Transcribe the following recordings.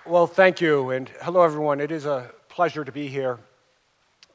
Well, thank you, and hello, everyone. It is a pleasure to be here.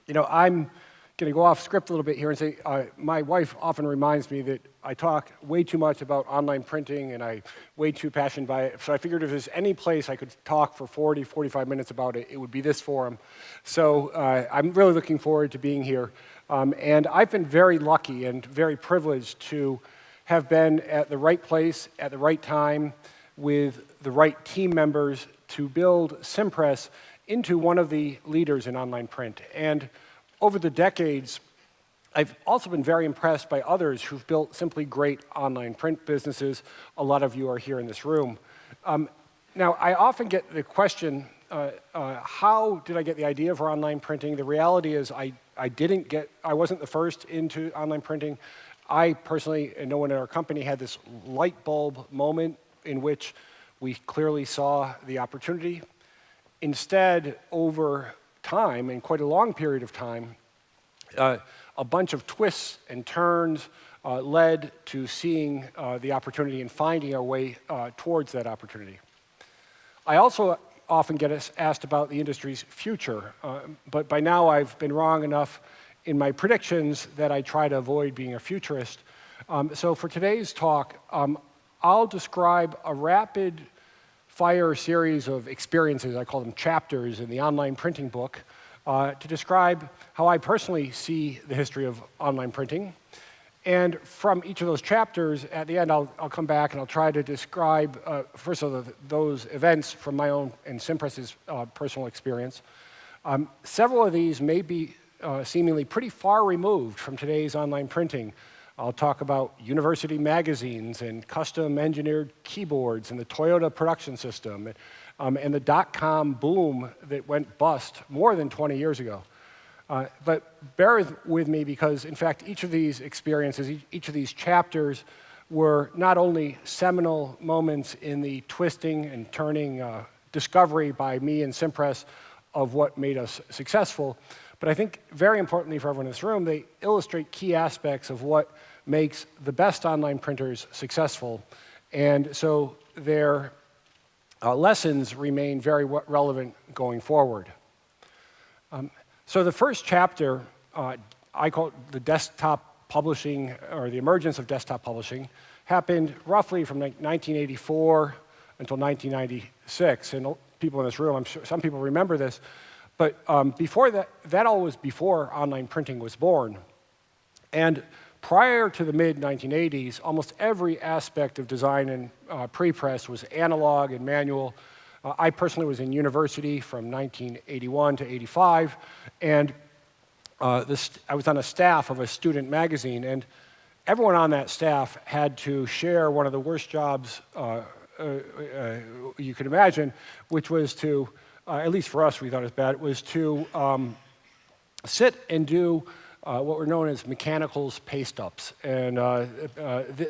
You know, I'm going to go off script a little bit here and say my wife often reminds me that I talk way too much about online printing and I'm way too passionate by it. So I figured if there's any place I could talk for 40, 45 minutes about it, it would be this forum. So I'm really looking forward to being here. And I've been very lucky and very privileged to have been at the right place at the right time with the right team members to build Cimpress into one of the leaders in online print. And over the decades, I've also been very impressed by others who've built simply great online print businesses. A lot of you are here in this room. Now, I often get the question, how did I get the idea for online printing? The reality is I wasn't the first into online printing. I personally, and no one in our company, had this light bulb moment in which we clearly saw the opportunity. Instead, over time, and quite a long period of time, a bunch of twists and turns led to seeing the opportunity and finding our way towards that opportunity. I also often get asked about the industry's future, but by now I've been wrong enough in my predictions that I try to avoid being a futurist. So for today's talk, I'll describe a rapid fire series of experiences, I call them chapters, in the online printing book, to describe how I personally see the history of online printing. And from each of those chapters, at the end, I'll come back and I'll try to describe, first of all, those events from my own and Cimpress's personal experience. Several of these may be seemingly pretty far removed from today's online printing. I'll talk about university magazines and custom engineered keyboards and the Toyota production system and the dot-com boom that went bust more than 20 years ago. But bear with me because, in fact, each of these experiences, each of these chapters were not only seminal moments in the twisting and turning discovery by me and Cimpress of what made us successful, but I think very importantly for everyone in this room, they illustrate key aspects of what makes the best online printers successful. And so their lessons remain very relevant going forward. So the first chapter, I call it the desktop publishing, or the emergence of desktop publishing, happened roughly from 1984 until 1996. And people in this room, I'm sure some people remember this, but before that all was before online printing was born. And prior to the mid-1980s, almost every aspect of design and pre-press was analog and manual. I personally was in university from 1981 to 85, and I was on a staff of a student magazine, and everyone on that staff had to share one of the worst jobs you could imagine, which was to, at least for us we thought it was bad, was to sit and do what were known as mechanicals paste-ups. And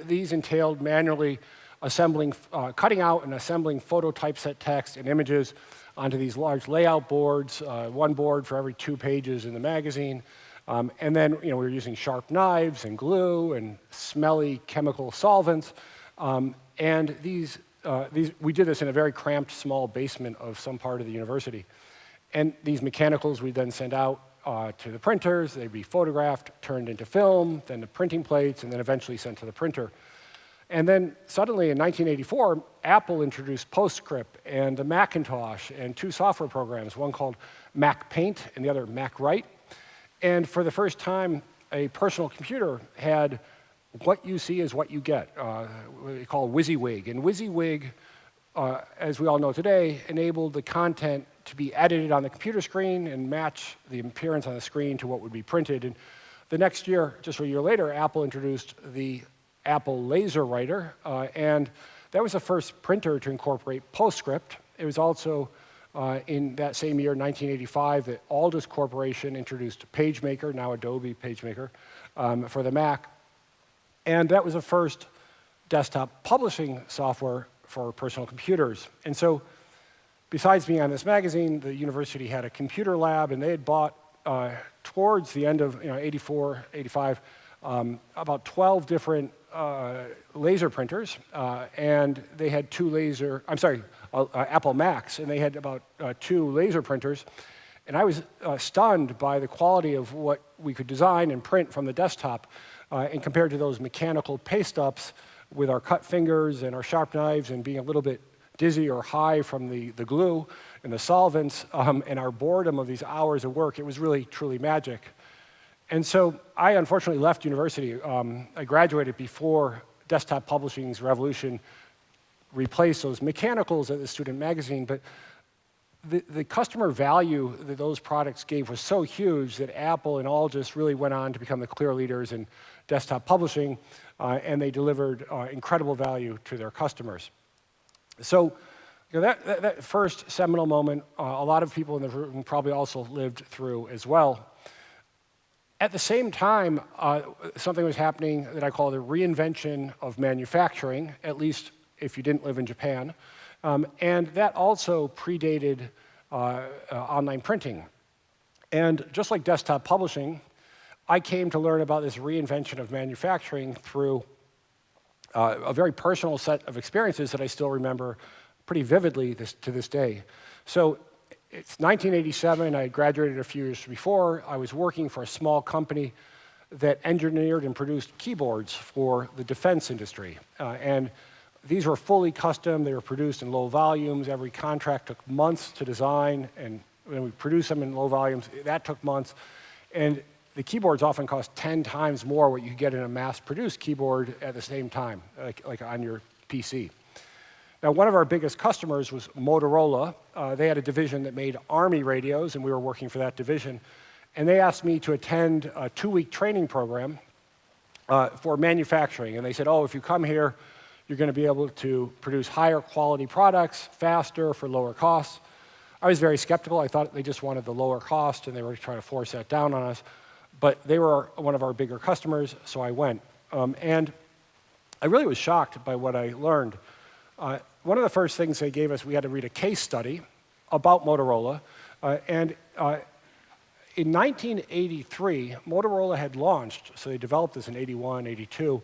these entailed manually assembling, cutting out and assembling photo typeset text and images onto these large layout boards, one board for every 2 pages in the magazine. And then we were using sharp knives and glue and smelly chemical solvents. And we did this in a very cramped, small basement of some part of the university. And these mechanicals we then send out to the printers. They'd be photographed, turned into film, then the printing plates, and then eventually sent to the printer. And then suddenly in 1984, Apple introduced PostScript and the Macintosh and 2 software programs, one called Mac Paint and the other Mac Write. And for the first time, a personal computer had what you see is what you get, what we call WYSIWYG. And WYSIWYG, as we all know today, enabled the content to be edited on the computer screen and match the appearance on the screen to what would be printed. And the next year, just a year later, Apple introduced the Apple Laser Writer, and that was the first printer to incorporate PostScript. It was also in that same year, 1985, that Aldus Corporation introduced PageMaker, now Adobe PageMaker, for the Mac. And that was the first desktop publishing software for personal computers. And so, besides being on this magazine, the university had a computer lab, and they had bought, towards the end of 84, 85, about 12 different laser printers, and they had Apple Macs, and they had about 2 laser printers. And I was stunned by the quality of what we could design and print from the desktop, and compared to those mechanical paste-ups with our cut fingers and our sharp knives and being a little bit dizzy or high from the glue and the solvents and our boredom of these hours of work, it was really, truly magic. And so I unfortunately left university. I graduated before desktop publishing's revolution replaced those mechanicals at the student magazine, but the customer value that those products gave was so huge that Apple and all just really went on to become the clear leaders in desktop publishing, and they delivered incredible value to their customers. So that first seminal moment, a lot of people in the room probably also lived through as well. At the same time, something was happening that I call the reinvention of manufacturing, at least if you didn't live in Japan. And that also predated online printing. And just like desktop publishing, I came to learn about this reinvention of manufacturing through a very personal set of experiences that I still remember pretty vividly to this day. So it's 1987, I graduated a few years before. I was working for a small company that engineered and produced keyboards for the defense industry. And these were fully custom, they were produced in low volumes. Every contract took months to design, and when we produced them in low volumes, that took months. And the keyboards often cost 10 times more what you could get in a mass-produced keyboard at the same time, like on your PC. Now, one of our biggest customers was Motorola. They had a division that made Army radios, and we were working for that division. And they asked me to attend a 2-week training program for manufacturing. And they said, oh, if you come here, you're going to be able to produce higher quality products faster for lower costs. I was very skeptical. I thought they just wanted the lower cost, and they were trying to force that down on us. But they were one of our bigger customers, so I went. And I really was shocked by what I learned. One of the first things they gave us, we had to read a case study about Motorola. In 1983, Motorola had launched, so they developed this in 81, 82,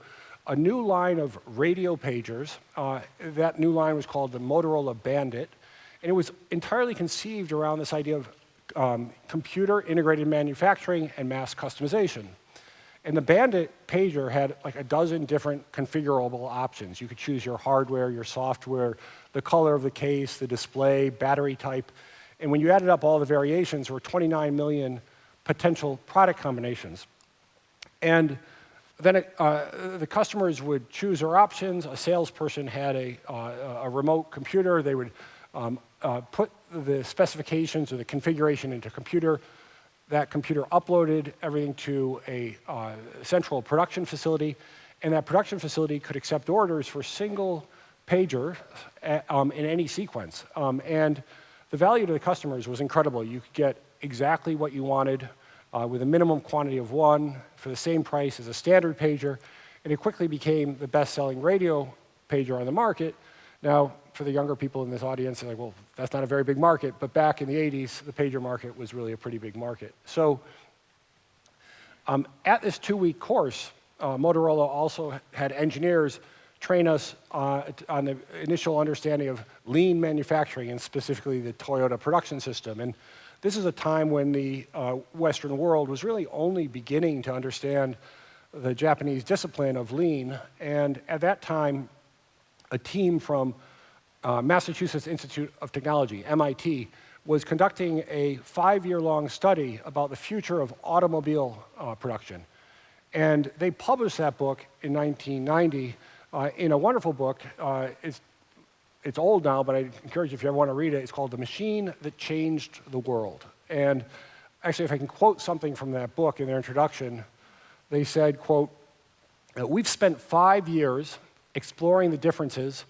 a new line of radio pagers. That new line was called the Motorola Bandit, and it was entirely conceived around this idea of computer-integrated manufacturing and mass customization. And the Bandit pager had like a dozen different configurable options. You could choose your hardware, your software, the color of the case, the display, battery type. And when you added up all the variations, there were 29 million potential product combinations. And then the customers would choose their options. A salesperson had a remote computer. They would put the specifications or the configuration into a computer. That computer uploaded everything to a central production facility, and that production facility could accept orders for single pager in any sequence. And the value to the customers was incredible. You could get exactly what you wanted with a minimum quantity of one for the same price as a standard pager, and it quickly became the best-selling radio pager on the market. Now, for the younger people in this audience, they're like, well, that's not a very big market, but back in the 80s, the pager market was really a pretty big market. So at this 2-week course, Motorola also had engineers train us on the initial understanding of lean manufacturing, and specifically the Toyota production system. And this is a time when the Western world was really only beginning to understand the Japanese discipline of lean. And at that time, a team from Massachusetts Institute of Technology, MIT, was conducting a 5-year-long study about the future of automobile production. And they published that book in 1990 in a wonderful book. It's old now, but I encourage you, if you ever want to read it, it's called The Machine That Changed the World. And actually, if I can quote something from that book in their introduction, they said, quote, "We've spent 5 years exploring the differences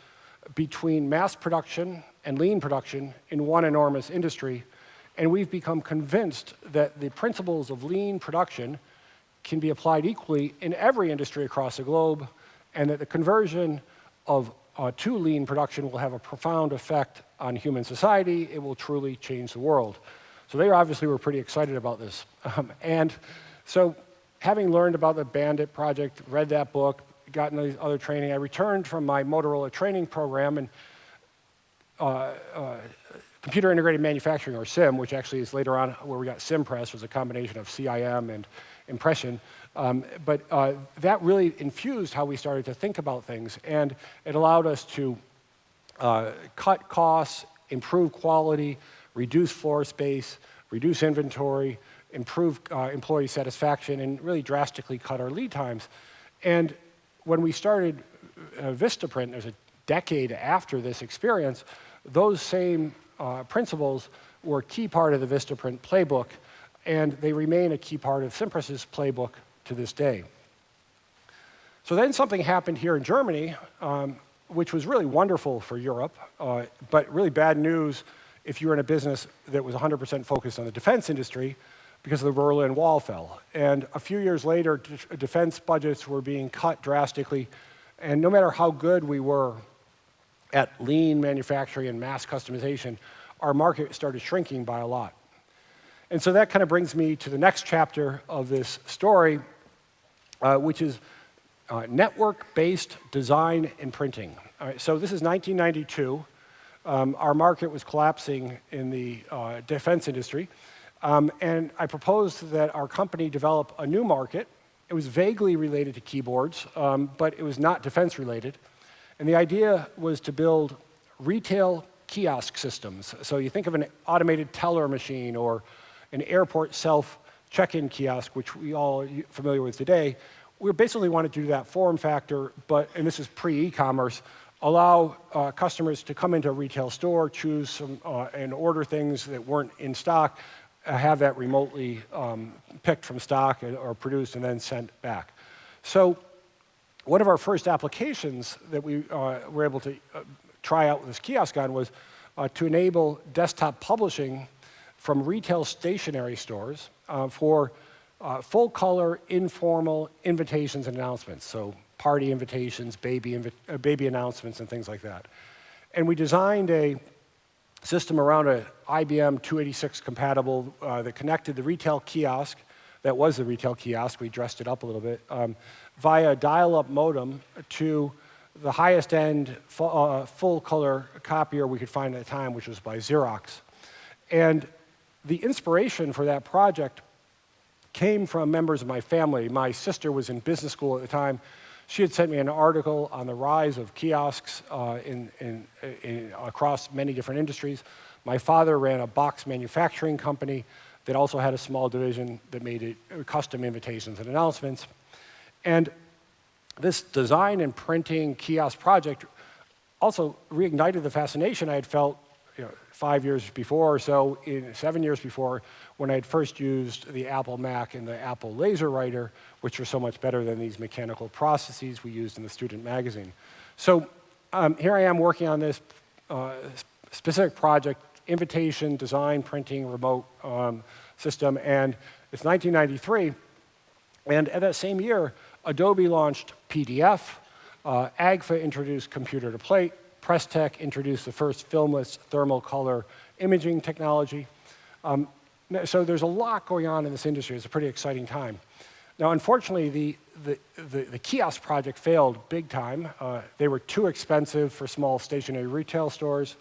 between mass production and lean production in one enormous industry, and we've become convinced that the principles of lean production can be applied equally in every industry across the globe, and that the conversion of to lean production will have a profound effect on human society. It will truly change the world." So they obviously were pretty excited about this. And so having learned about the Bandit project, read that book, gotten these other training. I returned from my Motorola training program, and computer integrated manufacturing, or CIM, which actually is later on where we got Cimpress, was a combination of CIM and impression. But that really infused how we started to think about things, and it allowed us to cut costs, improve quality, reduce floor space, reduce inventory, improve employee satisfaction, and really drastically cut our lead times. And when we started Vistaprint, there's a decade after this experience, those same principles were a key part of the Vistaprint playbook, and they remain a key part of Cimpress's playbook to this day. So then something happened here in Germany, which was really wonderful for Europe, but really bad news if you were in a business that was 100% focused on the defense industry, because the Berlin Wall fell. And a few years later, defense budgets were being cut drastically, and no matter how good we were at lean manufacturing and mass customization, our market started shrinking by a lot. And so that kind of brings me to the next chapter of this story, which is network-based design and printing. All right, so this is 1992. Our market was collapsing in the defense industry, and I proposed that our company develop a new market. It was vaguely related to keyboards, but it was not defense related. And the idea was to build retail kiosk systems. So you think of an automated teller machine or an airport self-check-in kiosk, which we all are familiar with today. We basically wanted to do that form factor, and this is pre-e-commerce, allow customers to come into a retail store, choose some, and order things that weren't in stock, have that remotely picked from stock or produced and then sent back. So one of our first applications that we were able to try out with this kiosk on was to enable desktop publishing from retail stationery stores for full-color, informal invitations and announcements, so party invitations, baby announcements, and things like that. And we designed a system around an IBM 286 compatible that connected the retail kiosk, that was the retail kiosk, we dressed it up a little bit, via a dial-up modem to the highest end full-color copier we could find at the time, which was by Xerox. And the inspiration for that project came from members of my family. My sister was in business school at the time. She had sent me an article on the rise of kiosks across many different industries. My father ran a box manufacturing company that also had a small division that made custom invitations and announcements. And this design and printing kiosk project also reignited the fascination I had felt 5 years before or so, 7 years before, when I had first used the Apple Mac and the Apple Laser Writer, which are so much better than these mechanical processes we used in the student magazine. So here I am working on this specific project, invitation, design, printing, remote system, and it's 1993, and at that same year, Adobe launched PDF, AGFA introduced computer to plate, Presstech introduced the first filmless thermal color imaging technology. So there's a lot going on in this industry. It's a pretty exciting time. Now, unfortunately, the kiosk project failed big time. They were too expensive for small stationary retail stores.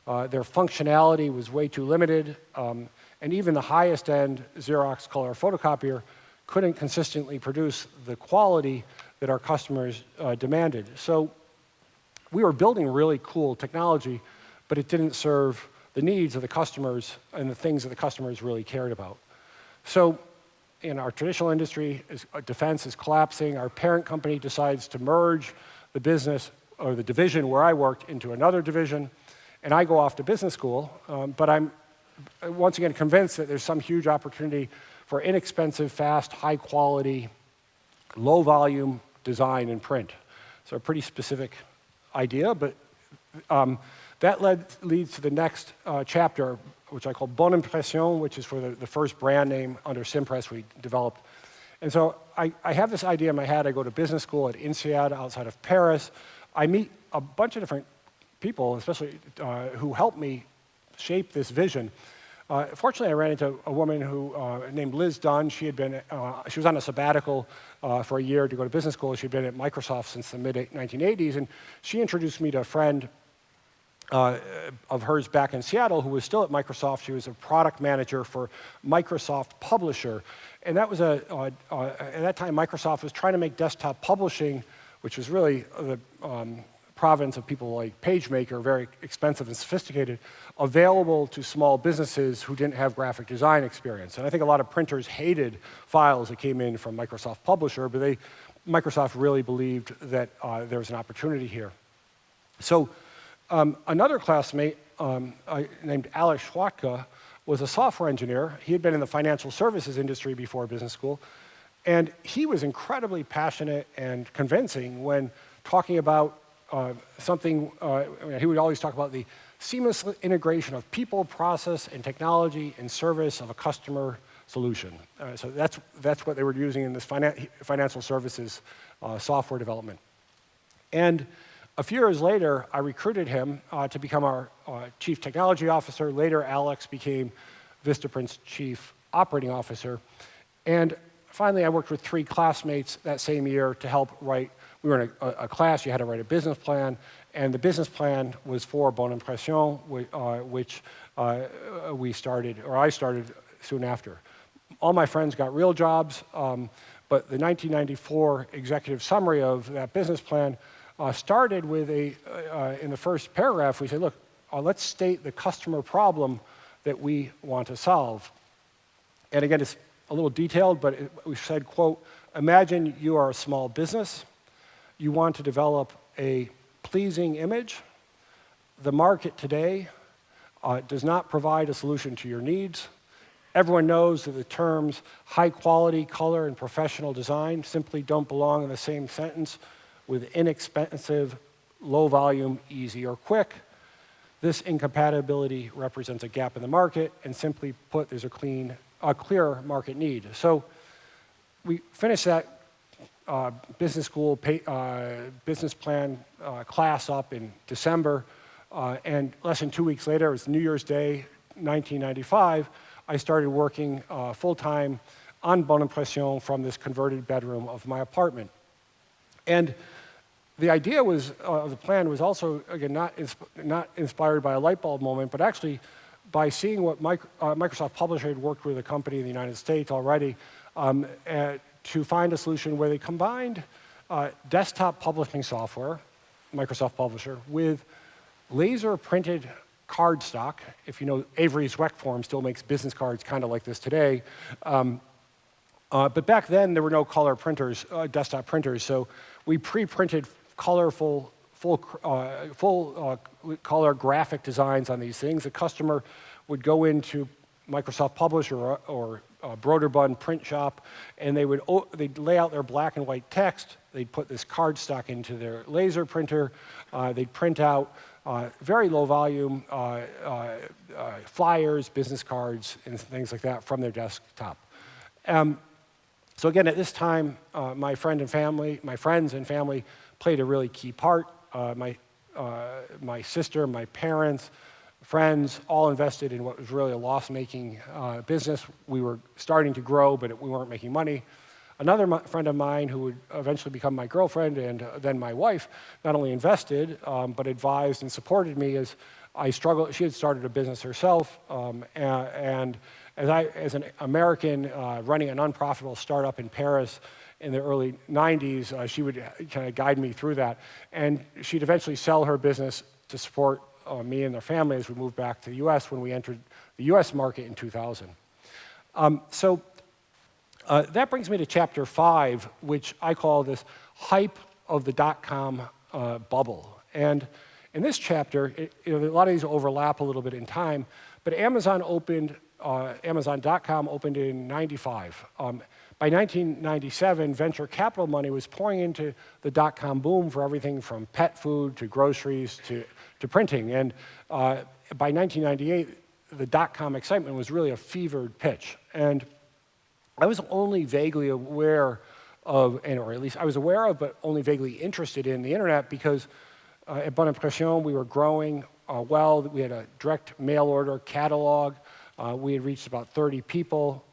Their functionality was way too limited. And even the highest end Xerox color photocopier couldn't consistently produce the quality that our customers demanded. So we were building really cool technology, but it didn't serve the needs of the customers and the things that the customers really cared about. So in our traditional industry, defense is collapsing. Our parent company decides to merge the business or the division where I worked into another division, and I go off to business school, but I'm once again convinced that there's some huge opportunity for inexpensive, fast, high quality, low volume design and print. So a pretty specific idea, but that leads to the next chapter, which I call Bonne Impression, which is for the first brand name under Cimpress we developed. And so I have this idea in my head. I go to business school at INSEAD outside of Paris. I meet a bunch of different people, especially who helped me shape this vision. Fortunately, I ran into a woman who named Liz Dunn. She was on a sabbatical for a year to go to business school. She'd been at Microsoft since the mid-1980s, and she introduced me to a friend of hers back in Seattle who was still at Microsoft. She was a product manager for Microsoft Publisher. And that was at that time, Microsoft was trying to make desktop publishing, which was really the province of people like PageMaker, very expensive and sophisticated, available to small businesses who didn't have graphic design experience. And I think a lot of printers hated files that came in from Microsoft Publisher, but Microsoft really believed that there was an opportunity here. So another classmate named Alex Schwatka was a software engineer. He had been in the financial services industry before business school, and he was incredibly passionate and convincing when talking about something. He would always talk about the seamless integration of people, process, and technology in service of a customer solution. So that's what they were using in this financial services software development. And a few years later, I recruited him to become our chief technology officer. Later, Alex became Vistaprint's chief operating officer. And finally, I worked with 3 classmates that same year to help write. We were in a class, you had to write a business plan, and the business plan was for Bonne Impression, which I started soon after. All my friends got real jobs, but the 1994 executive summary of that business plan started with in the first paragraph, we said, look, let's state the customer problem that we want to solve. And again, it's a little detailed, but we said, quote, imagine you are a small business. You want to develop a pleasing image. The market today does not provide a solution to your needs. Everyone knows that the terms high quality, color, and professional design simply don't belong in the same sentence with inexpensive, low volume, easy, or quick. This incompatibility represents a gap in the market, and simply put, there's a clear market need. So we finished that business school business plan class up in December, and less than 2 weeks later, it was New Year's Day, 1995, I started working full-time on Bonne Impression from this converted bedroom of my apartment. And the idea was, the plan was also, again, not inspired by a light bulb moment, but actually by seeing what Microsoft Publisher had worked with a company in the United States already to find a solution where they combined desktop publishing software, Microsoft Publisher, with laser printed cardstock. If you know, Avery's Rec Form still makes business cards kind of like this today. But back then, there were no color printers, desktop printers, so we pre-printed colorful, full color graphic designs on these things. The customer would go into Microsoft Publisher or Broderbund print shop, and they'd lay out their black and white text. They'd put this cardstock into their laser printer. They'd print out very low volume flyers, business cards, and things like that from their desktop. So again, at this time, my friends and family played a really key part. My sister, my parents, friends, all invested in what was really a loss-making business. We were starting to grow, but we weren't making money. Another friend of mine who would eventually become my girlfriend and then my wife not only invested, but advised and supported me as I struggled. She had started a business herself, and as an American running an unprofitable startup in Paris in the early 90s, she would kind of guide me through that. And she'd eventually sell her business to support me and their family as we moved back to the US when we entered the US market in 2000. That brings me to chapter 5, which I call this hype of the dot-com bubble. And in this chapter, a lot of these overlap a little bit in time, but Amazon.com opened in 95. By 1997, venture capital money was pouring into the dot-com boom for everything from pet food to groceries to printing. And by 1998, the dot-com excitement was really a fevered pitch. And I was only vaguely aware of, or at least I was aware of, but only vaguely interested in the internet because at Bonne Impression, we were growing well. We had a direct mail order catalog. We had reached about 30 people.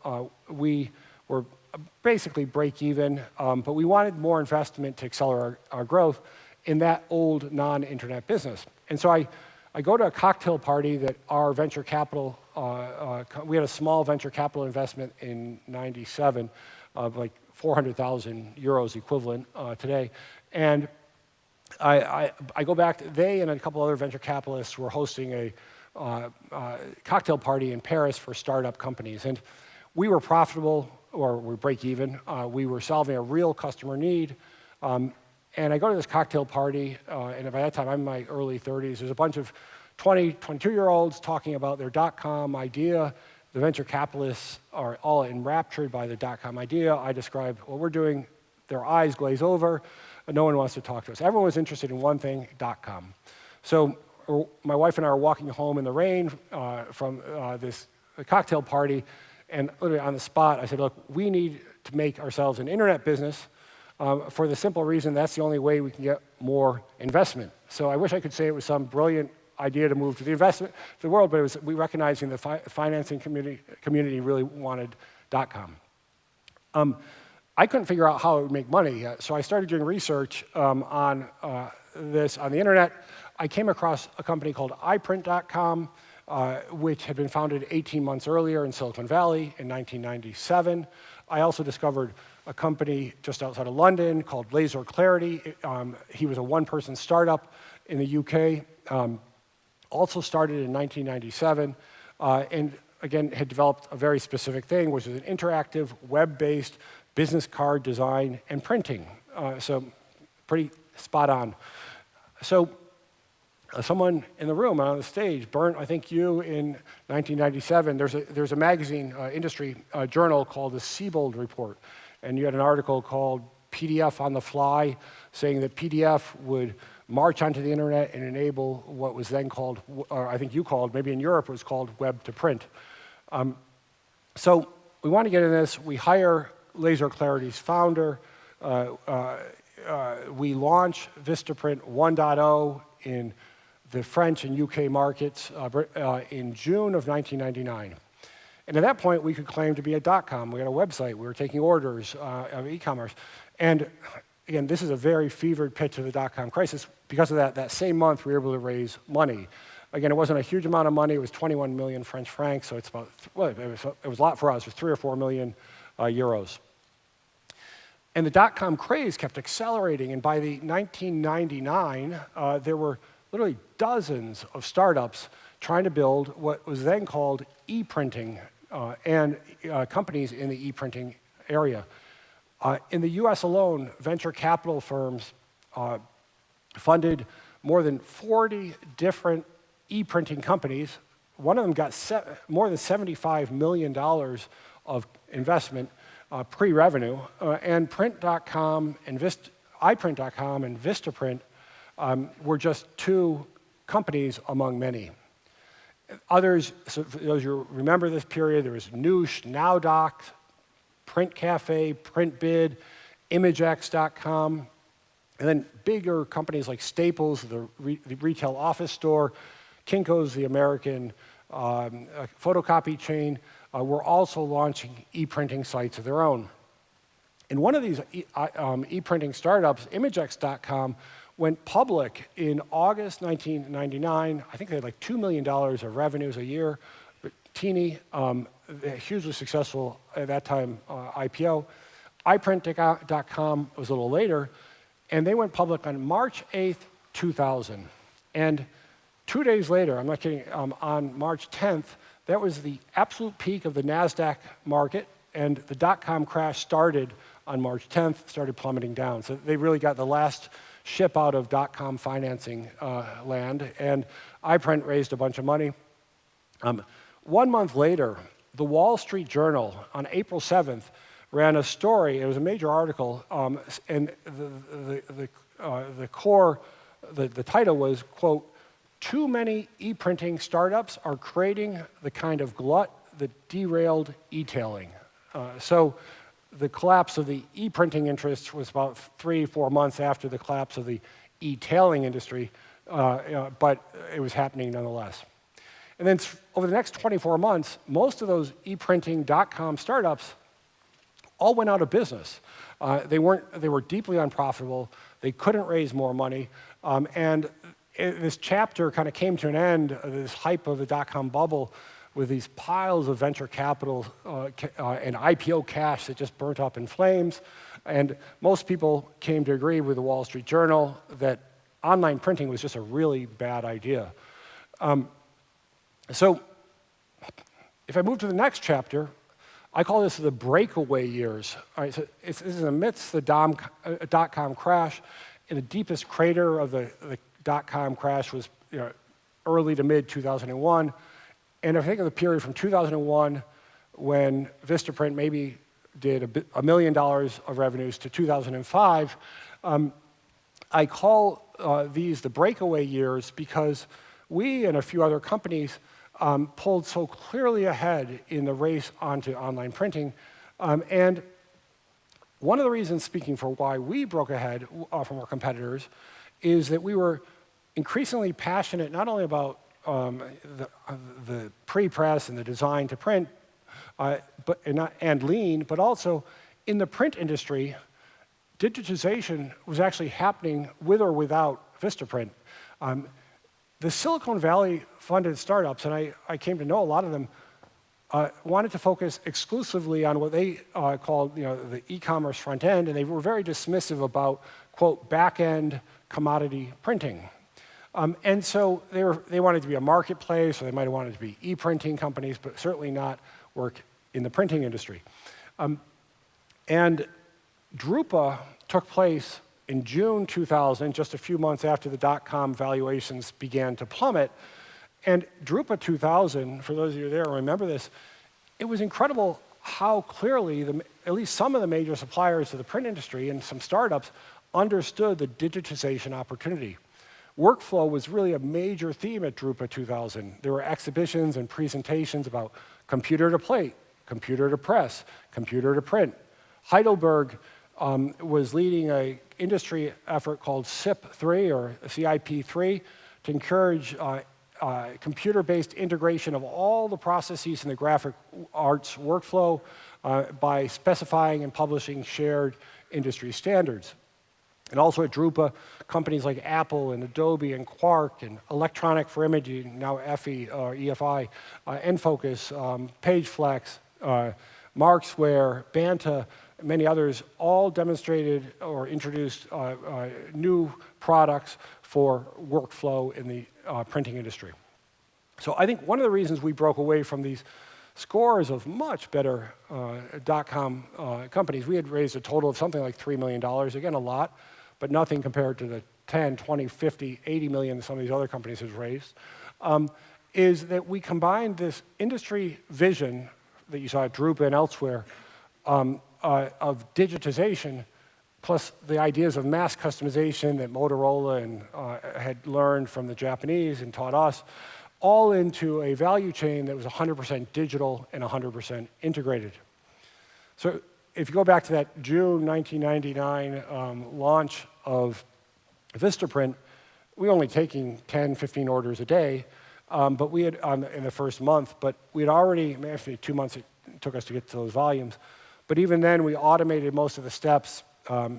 We were basically break even, but we wanted more investment to accelerate our growth in that old non-internet business. And so I go to a cocktail party that our venture capital, we had a small venture capital investment in '97 of like 400,000 euros equivalent today. And I go back, they and a couple other venture capitalists were hosting a cocktail party in Paris for startup companies. And we were profitable, or we break even. We were solving a real customer need. And I go to this cocktail party, and by that time, I'm in my early 30s. There's a bunch of 20, 22-year-olds talking about their dot-com idea. The venture capitalists are all enraptured by the dot-com idea. I describe what we're doing. Their eyes glaze over. No one wants to talk to us. Everyone was interested in one thing, dot-com. So my wife and I are walking home in the rain from this cocktail party, and literally on the spot, I said, look, we need to make ourselves an internet business for the simple reason that's the only way we can get more investment. So I wish I could say it was some brilliant idea to move to the investment to the world, but it was we recognizing the financing community really wanted dot-com. I couldn't figure out how it would make money yet, so I started doing research on this on the internet. I came across a company called iPrint.com, which had been founded 18 months earlier in Silicon Valley in 1997. I also discovered a company just outside of London called Laser Clarity. He was a one-person startup in the UK, also started in 1997, and again had developed a very specific thing, which is an interactive, web-based business card design and printing. So pretty spot on. So someone in the room on the stage, Bernd, I think you in 1997, there's a magazine industry journal called the Siebold Report, and you had an article called PDF on the Fly saying that PDF would march onto the internet and enable what was then called, or I think you called, maybe in Europe it was called web to print. So we want to get in this. We hire Laser Clarity's founder. We launch Vistaprint 1.0 in the French and UK markets in June of 1999. And at that point, we could claim to be a dot-com. We had a website. We were taking orders of e-commerce. And again, this is a very fevered pitch of the dot-com crisis. Because of that same month, we were able to raise money. Again, it wasn't a huge amount of money. It was 21 million French francs, so it's about, well, it was a lot for us. It was 3 or 4 million euros. And the dot-com craze kept accelerating, and by the 1999, there were literally dozens of startups trying to build what was then called e-printing and companies in the e-printing area. In the US alone, venture capital firms funded more than 40 different e-printing companies. One of them got more than $75 million of investment pre-revenue, and Print.com and iPrint.com and Vistaprint were just two companies among many. Others, so for those who remember this period, there was Noosh, NowDoc, Print Cafe, PrintBid, ImageX.com, and then bigger companies like Staples, the retail office store, Kinko's, the American photocopy chain, were also launching e-printing sites of their own. And one of these e-printing startups, ImageX.com, went public in August 1999. I think they had like $2 million of revenues a year, but teeny, hugely successful at that time IPO. iPrint.com was a little later, and they went public on March 8th, 2000. And 2 days later, I'm not kidding, on March 10th, that was the absolute peak of the NASDAQ market, and the dot-com crash started on March 10th, started plummeting down. So they really got the last ship out of dot-com financing land, and iPrint raised a bunch of money. 1 month later, the Wall Street Journal, on April 7th, ran a story. It was a major article, and the title was, quote, "Too many e-printing startups are creating the kind of glut that derailed e-tailing." So the collapse of the e-printing interest was about 3-4 months after the collapse of the e-tailing industry, but it was happening nonetheless. And then over the next 24 months, most of those e-printing dot-com startups all went out of business. They were deeply unprofitable. They couldn't raise more money. And this chapter kind of came to an end, this hype of the dot-com bubble, with these piles of venture capital and IPO cash that just burnt up in flames. And most people came to agree with the Wall Street Journal that online printing was just a really bad idea. So if I move to the next chapter, I call this the breakaway years. All right, so this is amidst the dot-com crash. In the deepest crater of the dot-com crash was early to mid 2001. And if I think of the period from 2001, when Vistaprint maybe did $1 million of revenues, to 2005, I call these the breakaway years because we and a few other companies pulled so clearly ahead in the race onto online printing. And one of the reasons, speaking for why we broke ahead from our competitors, is that we were increasingly passionate not only about the pre-press and the design to print, and lean, but also in the print industry, digitization was actually happening with or without Vistaprint. The Silicon Valley funded startups, and I came to know a lot of them, wanted to focus exclusively on what they called the e-commerce front end, and they were very dismissive about, quote, back-end commodity printing. And so they wanted to be a marketplace, or they might have wanted to be e-printing companies, but certainly not work in the printing industry. And Drupa took place in June 2000, just a few months after the dot-com valuations began to plummet. And Drupa 2000, for those of you there who remember this, it was incredible how clearly at least some of the major suppliers to the print industry and some startups understood the digitization opportunity. Workflow was really a major theme at Drupa 2000. There were exhibitions and presentations about computer to plate, computer to press, computer to print. Heidelberg was leading an industry effort called CIP3 or CIP3 to encourage computer-based integration of all the processes in the graphic arts workflow by specifying and publishing shared industry standards. And also at Drupa, companies like Apple and Adobe and Quark and Electronic for Imaging, now EFI, Enfocus, PageFlex, Marksware, Banta, many others, all demonstrated or introduced new products for workflow in the printing industry. So I think one of the reasons we broke away from these scores of much better dot-com companies, we had raised a total of something like $3 million, again, a lot, but nothing compared to the 10, 20, 50, 80 million some of these other companies have raised, is that we combined this industry vision that you saw at Drupa and elsewhere of digitization, plus the ideas of mass customization that Motorola and had learned from the Japanese and taught us, all into a value chain that was 100% digital and 100% integrated. So if you go back to that June 1999 launch of Vistaprint, we were only taking 10, 15 orders a day, but we had, in the first month, but we had already, actually 2 months it took us to get to those volumes, but even then we automated most of the steps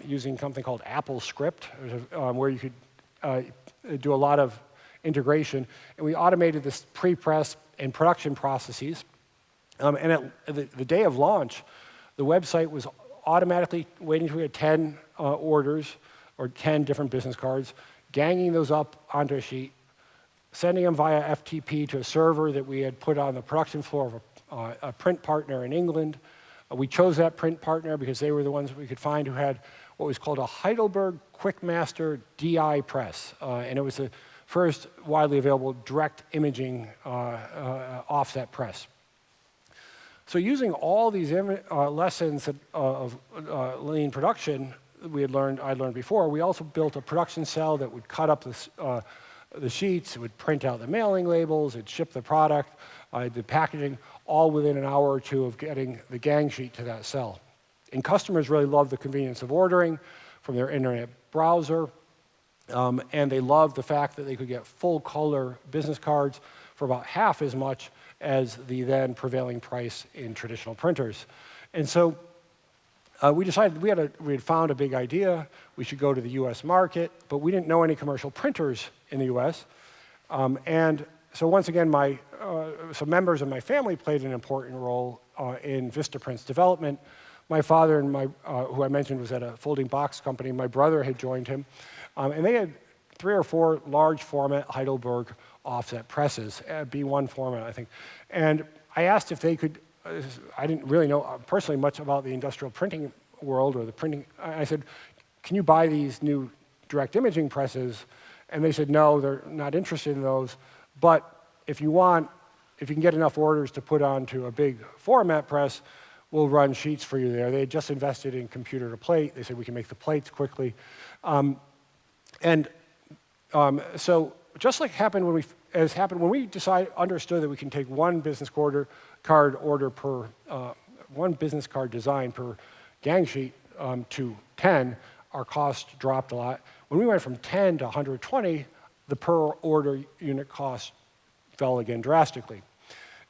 using something called Apple Script, where you could do a lot of integration, and we automated this pre-press and production processes. And at the day of launch, the website was automatically waiting until we had 10 orders or 10 different business cards, ganging those up onto a sheet, sending them via FTP to a server that we had put on the production floor of a print partner in England. We chose that print partner because they were the ones that we could find who had what was called a Heidelberg Quickmaster DI press, and it was the first widely available direct imaging offset press. So using all these lessons of lean production I learned before, we also built a production cell that would cut up the sheets, it would print out the mailing labels, it'd ship the product, the packaging, all within an hour or two of getting the gang sheet to that cell. And customers really loved the convenience of ordering from their internet browser. And they loved the fact that they could get full-color business cards for about half as much as the then prevailing price in traditional printers. And so we decided we had found a big idea. We should go to the US market, but we didn't know any commercial printers in the US. And so once again, some members of my family played an important role in Vistaprint's development. My father, and who I mentioned was at a folding box company. My brother had joined him. And they had 3 or 4 large format Heidelberg offset presses, B1 format, I think. And I asked if they could, I didn't really know personally much about the industrial printing world or the printing. I said, can you buy these new direct imaging presses? And they said, no, they're not interested in those. But if you can get enough orders to put onto a big format press, we'll run sheets for you there. They had just invested in computer to plate. They said we can make the plates quickly. So just like happened when we understood that we can take one business card order per one business card design per gang sheet to 10, our cost dropped a lot. When we went from 10 to 120, the per order unit cost fell again drastically.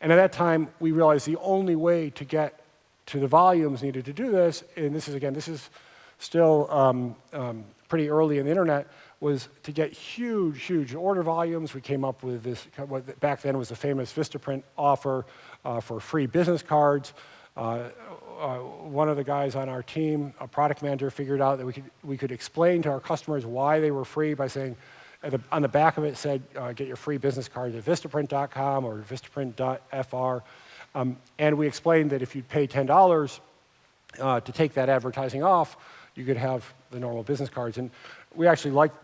And at that time, we realized the only way to get to the volumes needed to do this, and this is still pretty early in the internet, was to get huge order volumes. We came up with this, what back then was the famous Vistaprint offer for free business cards. One of the guys on our team, a product manager, figured out that we could explain to our customers why they were free by saying, on the back of it said, get your free business cards at vistaprint.com or vistaprint.fr. And we explained that if you'd pay $10 to take that advertising off, you could have the normal business cards. And we actually liked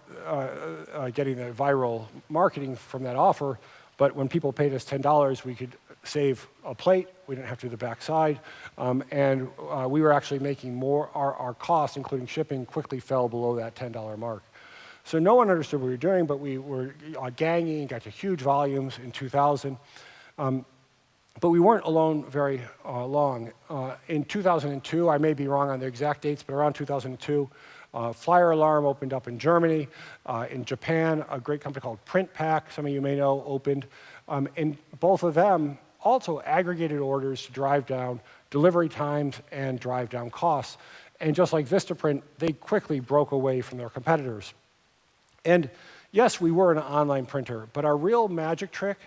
getting the viral marketing from that offer, but when people paid us $10, we could save a plate. We didn't have to do the back side. And we were actually making more, our costs, including shipping, quickly fell below that $10 mark. So no one understood what we were doing, but we were ganging, got to huge volumes in 2000. But we weren't alone very long. In 2002, I may be wrong on the exact dates, but around 2002, Flyer Alarm opened up in Germany. In Japan, a great company called PrintPack, some of you may know, opened. And both of them also aggregated orders to drive down delivery times and drive down costs. And just like Vistaprint, they quickly broke away from their competitors. And yes, we were an online printer, but our real magic trick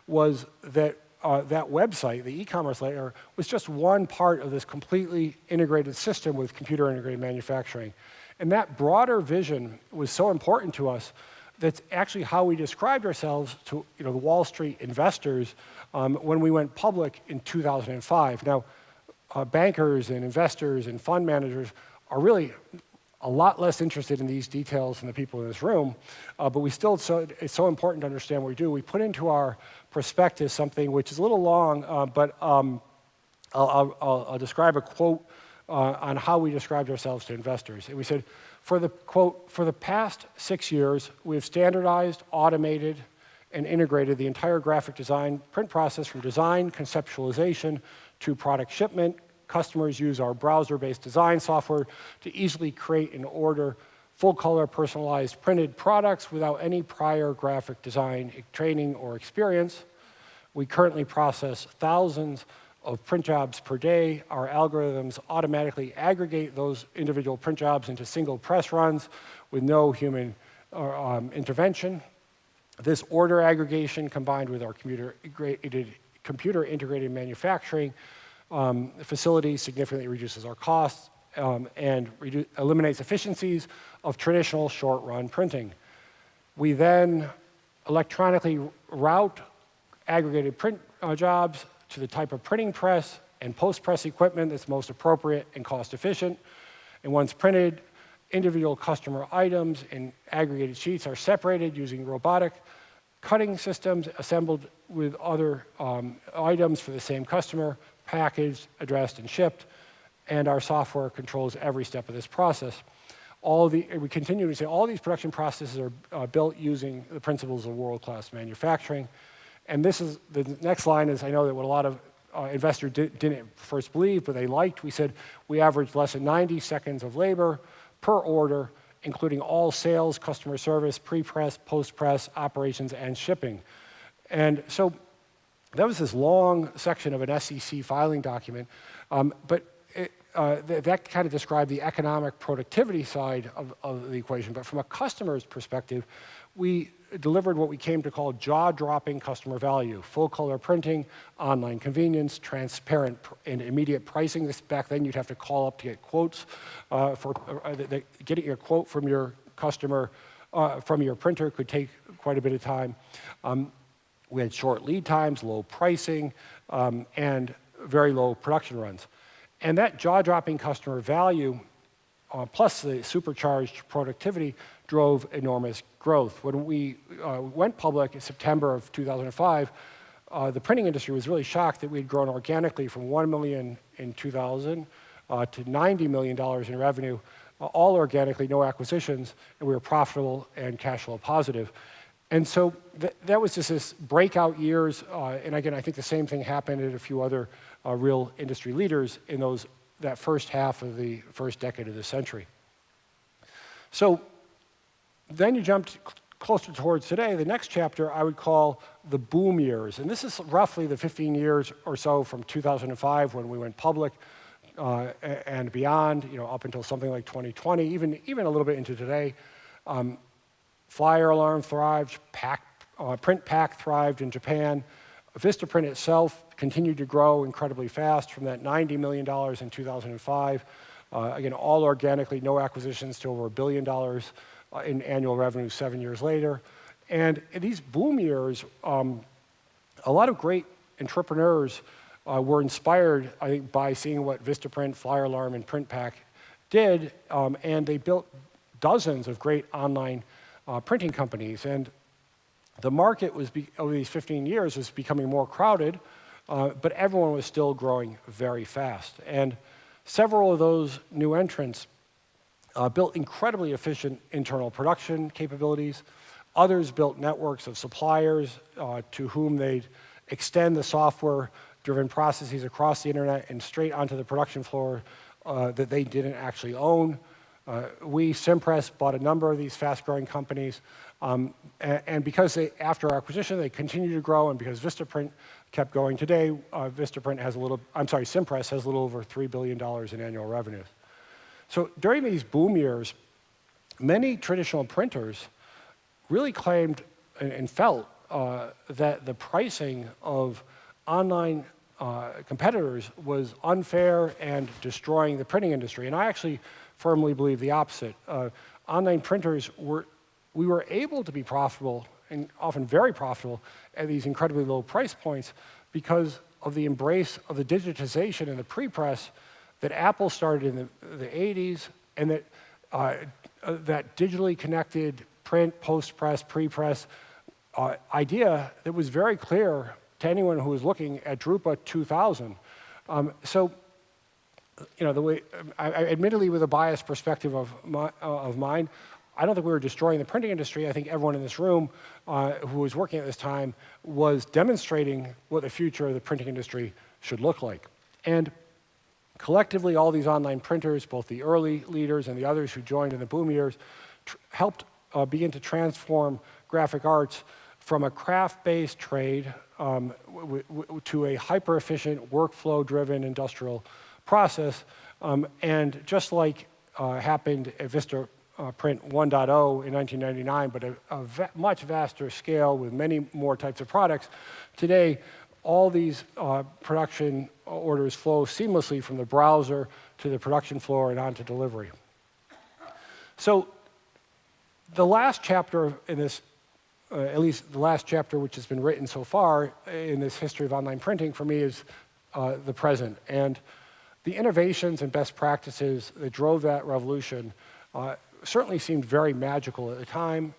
was that that website, the e-commerce layer, was just one part of this completely integrated system with computer-integrated manufacturing. And that broader vision was so important to us. That's actually how we described ourselves to the Wall Street investors when we went public in 2005. Now, bankers and investors and fund managers are really a lot less interested in these details than the people in this room, but it's so important to understand what we do. We put into our prospectus something which is a little long, but I'll describe a quote on how we described ourselves to investors. And we said, for the past 6 years, we've standardized, automated, and integrated the entire graphic design print process from design, conceptualization, to product shipment. Customers use our browser-based design software to easily create and order full-color, personalized printed products without any prior graphic design training or experience. We currently process thousands of print jobs per day. Our algorithms automatically aggregate those individual print jobs into single press runs with no human intervention. This order aggregation, combined with our computer-integrated manufacturing facility, significantly reduces our costs and eliminates efficiencies of traditional short-run printing. We then electronically route aggregated print jobs to the type of printing press and post-press equipment that's most appropriate and cost-efficient. And once printed, individual customer items and aggregated sheets are separated using robotic cutting systems assembled with other items for the same customer, packaged, addressed, and shipped, and our software controls every step of this process. We continue to say all these production processes are built using the principles of world-class manufacturing. And this is, the next line is, I know that what a lot of investors didn't first believe, but they liked. We said we average less than 90 seconds of labor per order including all sales, customer service, pre-press, post-press, operations, and shipping. And so that was this long section of an SEC filing document, but that kind of described the economic productivity side of the equation. But from a customer's perspective, we delivered what we came to call jaw-dropping customer value: full-color printing, online convenience, transparent and immediate pricing. Back then, you'd have to call up to get quotes. Getting a quote from your customer, from your printer, could take quite a bit of time. We had short lead times, low pricing, and very low production runs. And that jaw-dropping customer value, plus the supercharged productivity, drove enormous growth. When we went public in September of 2005, the printing industry was really shocked that we had grown organically from $1 million in 2000 to $90 million in revenue, all organically, no acquisitions, and we were profitable and cash flow positive. And so that was just this breakout years, and again, I think the same thing happened at a few other real industry leaders in that first half of the first decade of the century. So then you jumped closer towards today. The next chapter I would call the boom years, and this is roughly the 15 years or so from 2005 when we went public and beyond, up until something like 2020, even a little bit into today. Flyer alarm thrived, print pack thrived in Japan. Vistaprint itself continued to grow incredibly fast from that $90 million in 2005. Again, all organically, no acquisitions, to over $1 billion in annual revenue 7 years later. And in these boom years, a lot of great entrepreneurs were inspired, I think, by seeing what Vistaprint, Flyer Alarm, and PrintPack did, and they built dozens of great online printing companies. And the market was, over these 15 years, was becoming more crowded, but everyone was still growing very fast. And several of those new entrants built incredibly efficient internal production capabilities. Others built networks of suppliers to whom they'd extend the software-driven processes across the internet and straight onto the production floor that they didn't actually own. We, Cimpress, bought a number of these fast-growing companies, and because after our acquisition, they continued to grow, and because Vistaprint kept going today, Cimpress has a little over $3 billion in annual revenues. So during these boom years, many traditional printers really claimed and felt that the pricing of online competitors was unfair and destroying the printing industry. And I actually firmly believe the opposite. Online printers we were able to be profitable, and often very profitable, at these incredibly low price points because of the embrace of the digitization and the pre-press that Apple started in the 80s, and that digitally connected print, post-press, pre-press idea that was very clear to anyone who was looking at Drupa 2000. So, the way, admittedly with a biased perspective of mine, I don't think we were destroying the printing industry. I think everyone in this room who was working at this time was demonstrating what the future of the printing industry should look like. And collectively, all these online printers, both the early leaders and the others who joined in the boom years, helped begin to transform graphic arts from a craft-based trade to a hyper-efficient, workflow-driven industrial process. And just like happened at Vistaprint 1.0 in 1999, but a much vaster scale with many more types of products, today all these production orders flow seamlessly from the browser to the production floor and on to delivery. So the last chapter in this, at least the last chapter which has been written so far in this history of online printing for me is the present. And the innovations and best practices that drove that revolution certainly seemed very magical at the time,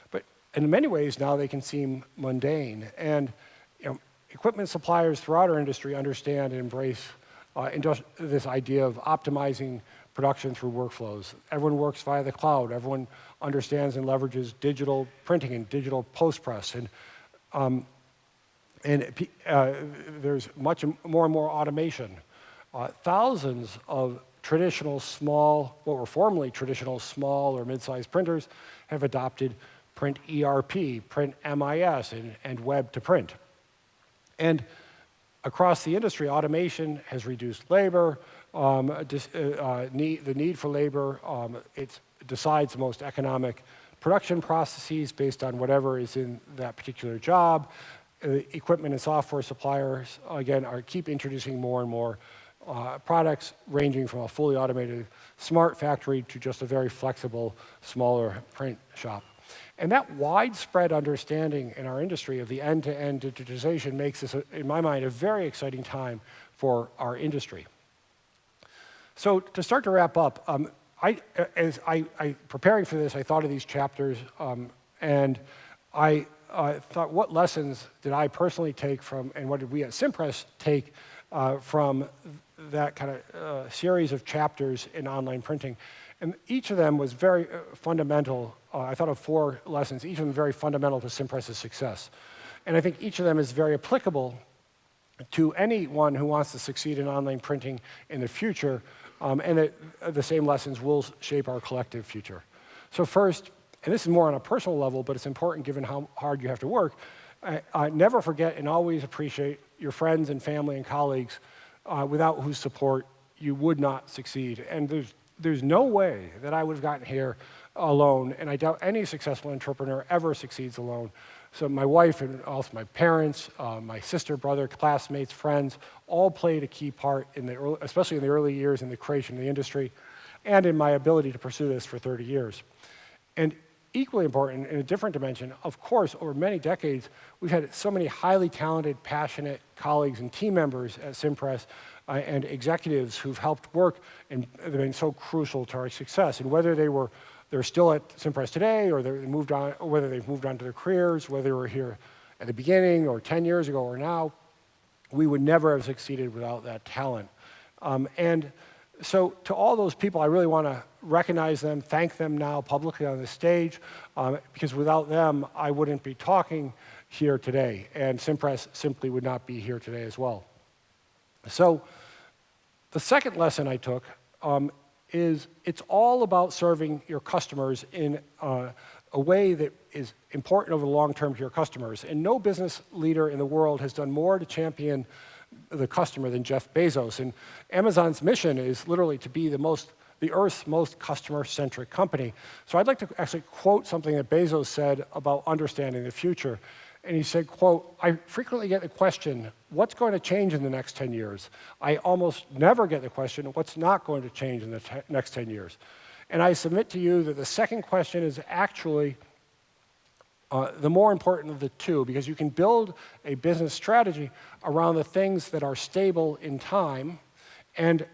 but in many ways now they can seem mundane. And equipment suppliers throughout our industry understand and embrace this idea of optimizing production through workflows. Everyone works via the cloud. Everyone understands and leverages digital printing and digital post-press. And there's much more and more automation. Thousands of traditional small, what were formerly traditional small or mid-sized printers, have adopted print ERP, print MIS, and web to print. And across the industry, automation has reduced labor, the need for labor. It decides the most economic production processes based on whatever is in that particular job. Equipment and software suppliers, again, keep introducing more and more products ranging from a fully automated smart factory to just a very flexible, smaller print shop. And that widespread understanding in our industry of the end-to-end digitization makes this, in my mind, a very exciting time for our industry. So to start to wrap up, as I preparing for this, I thought of these chapters, and I thought, what lessons did I personally take from, and what did we at Cimpress take from that kind of series of chapters in online printing? And each of them was very fundamental. I thought of 4 lessons, each of them very fundamental to Cimpress's success. And I think each of them is very applicable to anyone who wants to succeed in online printing in the future, and that the same lessons will shape our collective future. So first, and this is more on a personal level, but it's important given how hard you have to work, never forget and always appreciate your friends and family and colleagues without whose support you would not succeed. And there's no way that I would have gotten here alone, and I doubt any successful entrepreneur ever succeeds alone. So my wife and also my parents, my sister, brother, classmates, friends, all played a key part, especially in the early years in the creation of the industry, and in my ability to pursue this for 30 years. And equally important, in a different dimension, of course, over many decades, we've had so many highly talented, passionate colleagues and team members at Cimpress and executives who've helped work, and they've been so crucial to our success. And whether they're still at Cimpress today, or they moved on, or whether they've moved on to their careers, whether they were here at the beginning, or 10 years ago, or now, we would never have succeeded without that talent. And so to all those people, I really want to recognize them, thank them now publicly on this stage, because without them, I wouldn't be talking here today, and Cimpress simply would not be here today as well. So the second lesson I took is it's all about serving your customers in a way that is important over the long term to your customers. And no business leader in the world has done more to champion the customer than Jeff Bezos. And Amazon's mission is literally to be the Earth's most customer-centric company. So I'd like to actually quote something that Bezos said about understanding the future. And he said, quote, "I frequently get the question, what's going to change in the next 10 years? I almost never get the question, what's not going to change in the next 10 years? And I submit to you that the second question is actually the more important of the two, because you can build a business strategy around the things that are stable in time. And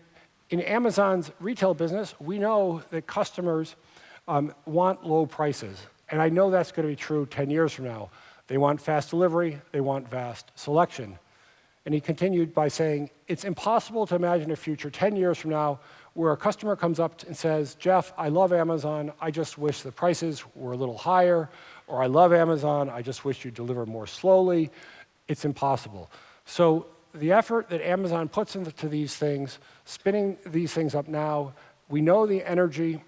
in Amazon's retail business, we know that customers want low prices. And I know that's going to be true 10 years from now. They want fast delivery, they want vast selection." And he continued by saying, "It's impossible to imagine a future 10 years from now where a customer comes up and says, 'Jeff, I love Amazon, I just wish the prices were a little higher,' or 'I love Amazon, I just wish you'd deliver more slowly.' It's impossible." So the effort that Amazon puts into these things, spinning these things up now, we know the energy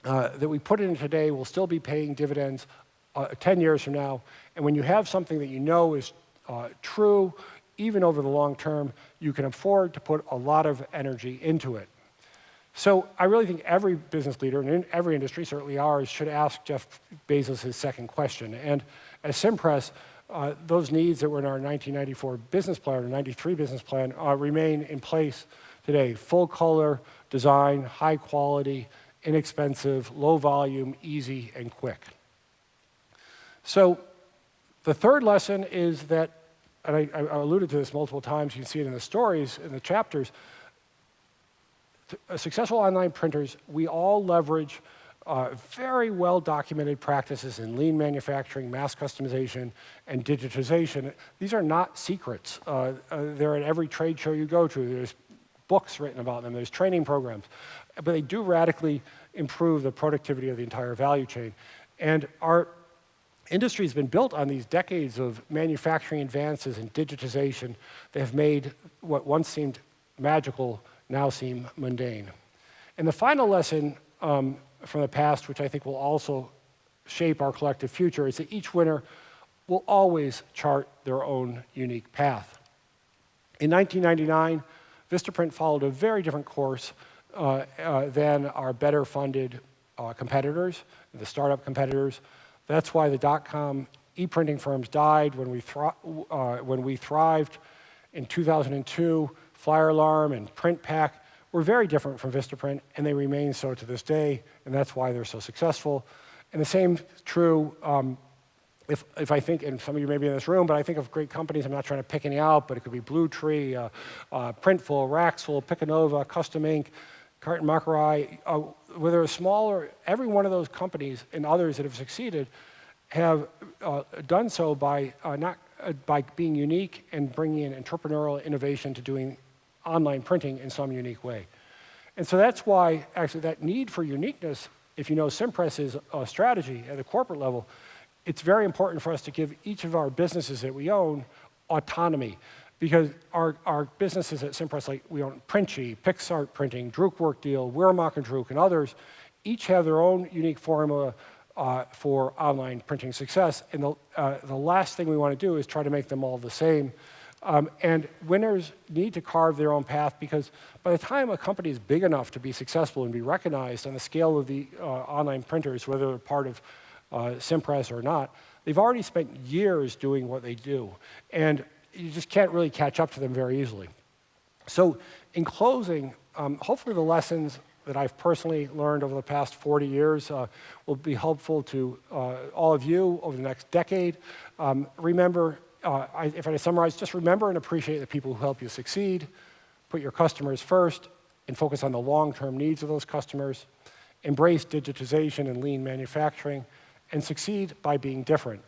that we put in today will still be paying dividends 10 years from now. And when you have something that you know is true, even over the long term, you can afford to put a lot of energy into it. So I really think every business leader, and in every industry, certainly ours, should ask Jeff Bezos his second question. And as Cimpress, those needs that were in our 1994 business plan, or 93 business plan, remain in place today. Full color design, high quality, inexpensive, low volume, easy, and quick. So the third lesson is that, and I alluded to this multiple times, you can see it in the stories, in the chapters, successful online printers, we all leverage very well-documented practices in lean manufacturing, mass customization, and digitization. These are not secrets. They're at every trade show you go to. There's books written about them. There's training programs. But they do radically improve the productivity of the entire value chain. And our industry has been built on these decades of manufacturing advances and digitization that have made what once seemed magical now seem mundane. And the final lesson from the past, which I think will also shape our collective future, is that each winner will always chart their own unique path. In 1999, Vistaprint followed a very different course than our better funded competitors, the startup competitors. That's why the dot-com e-printing firms died when we thrived in 2002. Flyer Alarm and PrintPack were very different from Vistaprint, and they remain so to this day, and that's why they're so successful. And the same true if I think, and some of you may be in this room, but I think of great companies, I'm not trying to pick any out, but it could be Blue Tree, Printful, Raxful, Picanova, Custom Ink, Carton Macarai, whether they're smaller, every one of those companies and others that have succeeded have done so by being unique and bringing in entrepreneurial innovation to doing online printing in some unique way. And so that's why, actually, that need for uniqueness, if you know Cimpress's strategy at the corporate level, it's very important for us to give each of our businesses that we own autonomy, because our businesses at Cimpress, like we own Printy, PixArt Printing, Druk Workdeal, Weermacher and Druk, and others, each have their own unique formula for online printing success. And the last thing we want to do is try to make them all the same. And winners need to carve their own path, because by the time a company is big enough to be successful and be recognized on the scale of the online printers, whether they're part of Cimpress or not, they've already spent years doing what they do. And you just can't really catch up to them very easily. So in closing, hopefully the lessons that I've personally learned over the past 40 years will be helpful to all of you over the next decade. Remember, if I summarize, just remember and appreciate the people who help you succeed. Put your customers first and focus on the long-term needs of those customers. Embrace digitization and lean manufacturing, and succeed by being different.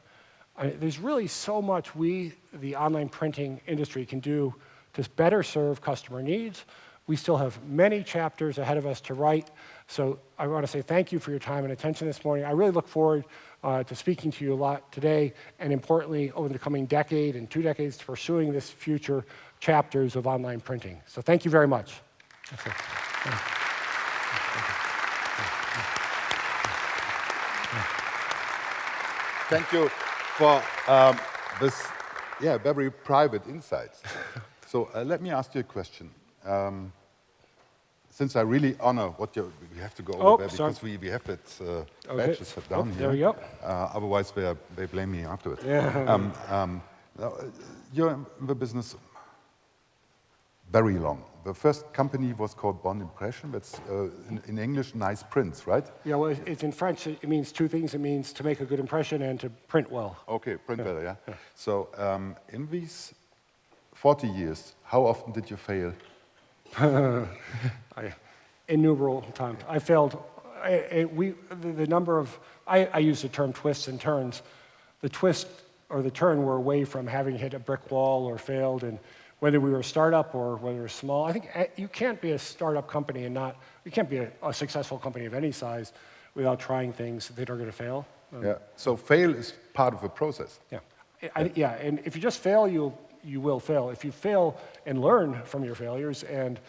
There's really so much we, the online printing industry, can do to better serve customer needs. We still have many chapters ahead of us to write. So I want to say thank you for your time and attention this morning. I really look forward to speaking to you a lot today, and importantly, over the coming decade and 2 decades, to pursuing this future chapters of online printing. So thank you very much. Thank you for this, very private insights. So let me ask you a question. Since I really honor what we have to go over there, because we have it badges down here. There we go. Otherwise, they blame me afterwards. Yeah. You're in the business very long. The first company was called Bond Impression. That's in English, nice prints, right? Yeah, well, it's in French. It means 2 things. It means to make a good impression and to print well. Okay, print well, yeah. So in these 40 years, how often did you fail? Innumerable times. I failed. The number of, I use the term twists and turns. The twist or the turn were away from having hit a brick wall or failed, and whether we were a startup or whether we were small. I think you can't be a startup company and you can't be a successful company of any size without trying things that are going to fail. Yeah. So fail is part of the process. Yeah. And if you just fail, you will fail. If you fail and learn from your failures, and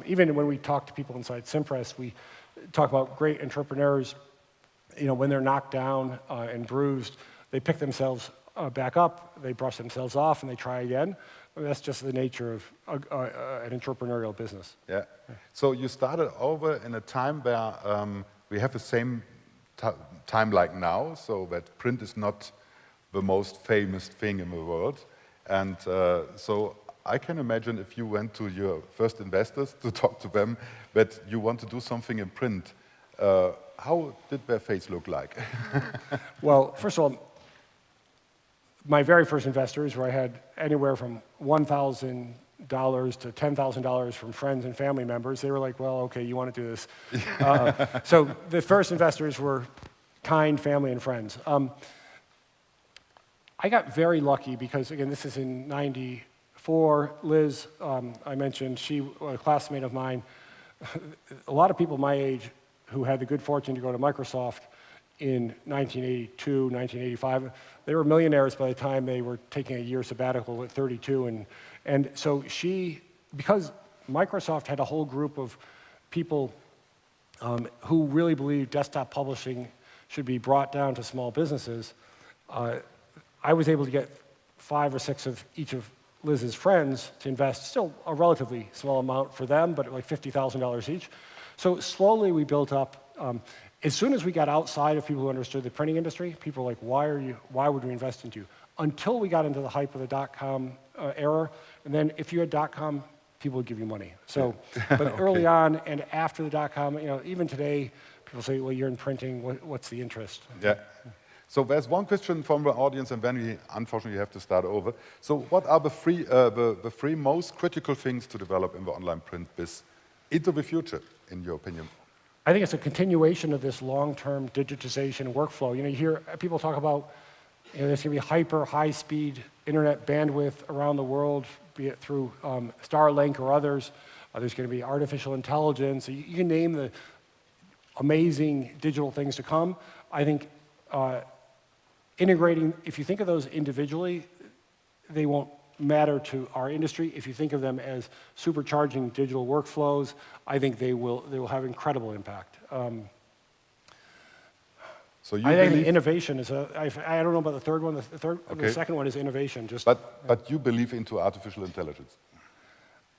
even when we talk to people inside Cimpress, we talk about great entrepreneurs. When they're knocked down and bruised, they pick themselves back up, they brush themselves off, and they try again. That's just the nature of an entrepreneurial business. Yeah. So you started over in a time where we have the same time like now, so that print is not the most famous thing in the world. And so I can imagine if you went to your first investors to talk to them that you want to do something in print, how did their face look like? Well, first of all, my very first investors, where I had anywhere from $1,000 to $10,000 from friends and family members, they were like, well, okay, you want to do this. So the first investors were kind family and friends. I got very lucky because, again, this is in '94. Liz, I mentioned, she was a classmate of mine. A lot of people my age who had the good fortune to go to Microsoft in 1982, 1985, they were millionaires by the time they were taking a year sabbatical at 32. And so because Microsoft had a whole group of people who really believe desktop publishing should be brought down to small businesses, I was able to get 5 or 6 of each of Liz's friends to invest, still a relatively small amount for them, but like $50,000 each. So slowly we built up. As soon as we got outside of people who understood the printing industry, people were like, why would we invest into you? Until we got into the hype of the dot-com era, and then if you had dot-com, people would give you money. So, but Okay. Early on and after the dot-com, even today, people say, well, you're in printing, what's the interest? Yeah. So there's one question from the audience, and then we unfortunately have to start over. So what are the three most critical things to develop in the online print biz into the future, in your opinion? I think it's a continuation of this long-term digitization workflow. You hear people talk about, there's going to be hyper high-speed internet bandwidth around the world, be it through Starlink or others. There's going to be artificial intelligence. You can name the amazing digital things to come. I think integrating, if you think of those individually, they won't matter to our industry. If you think of them as supercharging digital workflows, I think they will have incredible impact. So you I think believe, innovation is I don't know about the third one. Okay. The second one is innovation. but you believe into artificial intelligence.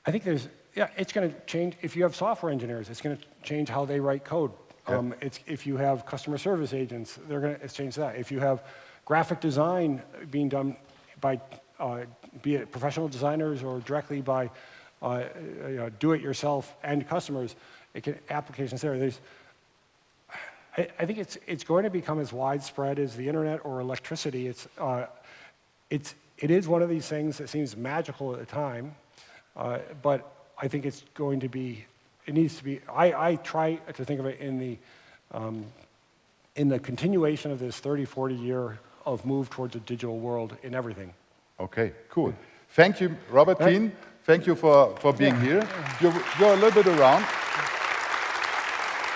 I think it's going to change. If you have software engineers, it's going to change how they write code. Yeah. If you have customer service agents, it's change that. If you have graphic design being done by, be it professional designers or directly by do-it-yourself end customers, applications there. I think it's going to become as widespread as the internet or electricity. It is one of these things that seems magical at the time, but I think it's going to be. It needs to be. I try to think of it in the continuation of this 30, 40 year of move towards a digital world in everything. Okay, cool. Thank you, Robert Keane. Thank you for being here. You're a little bit around.